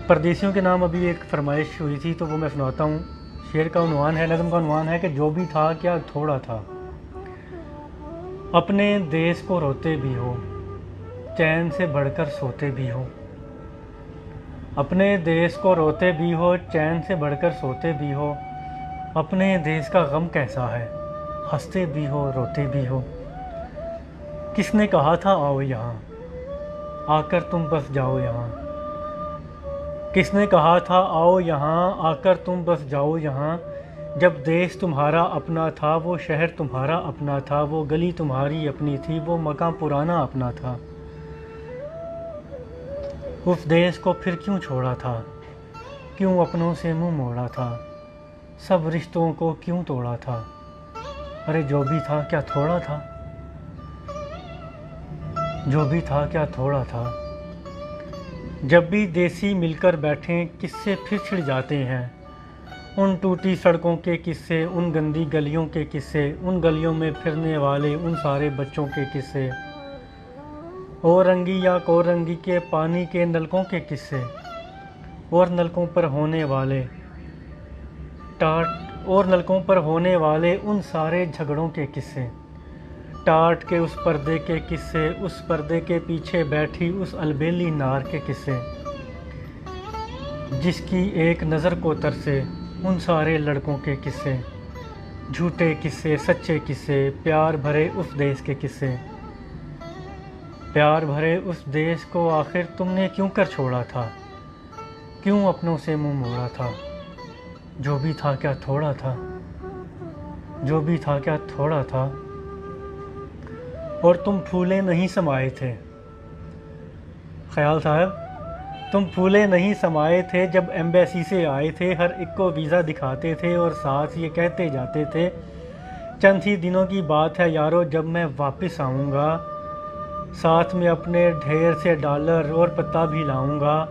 परदेसियों के नाम अभी एक फरमाइश हुई थी तो वो मैं सुनाता हूँ। शेर का उन्वान है, नज़म का उन्वान है कि जो भी था क्या थोड़ा था। अपने देश को रोते भी हो, चैन से बढ़कर सोते भी हो। अपने देश को रोते भी हो, चैन से बढ़कर सोते भी हो। अपने देश का गम कैसा है, हंसते भी हो रोते भी हो। किसने कहा था आओ यहाँ, आकर तुम बस जाओ यहाँ। किसने कहा था आओ यहाँ, आकर तुम बस जाओ यहाँ। जब देश तुम्हारा अपना था, वो शहर तुम्हारा अपना था, वो गली तुम्हारी अपनी थी, वो मकान पुराना अपना था। उस देश को फिर क्यों छोड़ा था, क्यों अपनों से मुंह मोड़ा था, सब रिश्तों को क्यों तोड़ा था। अरे जो भी था क्या थोड़ा था, जो भी था क्या थोड़ा था। जब भी देसी मिलकर बैठें किस्से फिर छिड़ जाते हैं। उन टूटी सड़कों के किस्से, उन गंदी गलियों के किस्से, उन गलियों में फिरने वाले उन सारे बच्चों के किस्से। और रंगी या कोरंगी के पानी के नलकों के किस्से, और नलकों पर होने वाले टाट और नलकों पर होने वाले उन सारे झगड़ों के किस्से। टाट के उस पर्दे के किस्से, उस पर्दे के पीछे बैठी उस अलबेली नार के किस्से, जिसकी एक नज़र को तरसे उन सारे लड़कों के किस्से। झूठे किस्से, सच्चे किस्से, प्यार भरे उस देश के किस्से। प्यार भरे उस देश को आखिर तुमने क्यों कर छोड़ा था, क्यों अपनों से मुंह मोड़ा था। जो भी था क्या थोड़ा था, जो भी था क्या थोड़ा था। और तुम फूले नहीं समाये थे, ख्याल साहब, तुम फूले नहीं समाये थे जब एम्बेसी से आए थे। हर एक को वीज़ा दिखाते थे और साथ ये कहते जाते थे, चंद ही दिनों की बात है यारो जब मैं वापस आऊँगा, साथ में अपने ढेर से डॉलर और पत्ता भी लाऊँगा।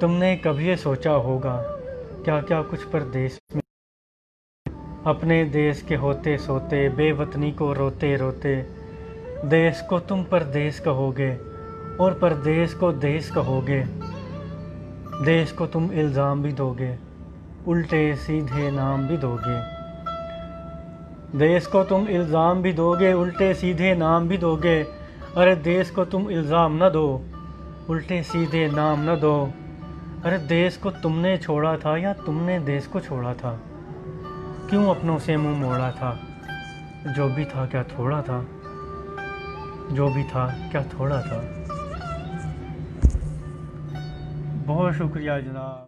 तुमने कभी ये सोचा होगा क्या क्या कुछ परदेश में, अपने देश के होते सोते, बेवतनी को रोते रोते। देश को तुम परदेश कहोगे और परदेश को देश कहोगे। देश को तुम इल्ज़ाम भी दोगे, उल्टे सीधे नाम भी दोगे। देश को तुम इल्ज़ाम भी दोगे, उल्टे सीधे नाम भी दोगे। अरे देश को तुम इल्ज़ाम न दो, उल्टे सीधे नाम न दो। अरे देश को तुमने छोड़ा था या तुमने देश को छोड़ा था, क्यों अपनों से मुंह मोड़ा था। जो भी था क्या थोड़ा था, जो भी था क्या थोड़ा था। बहुत शुक्रिया जनाब।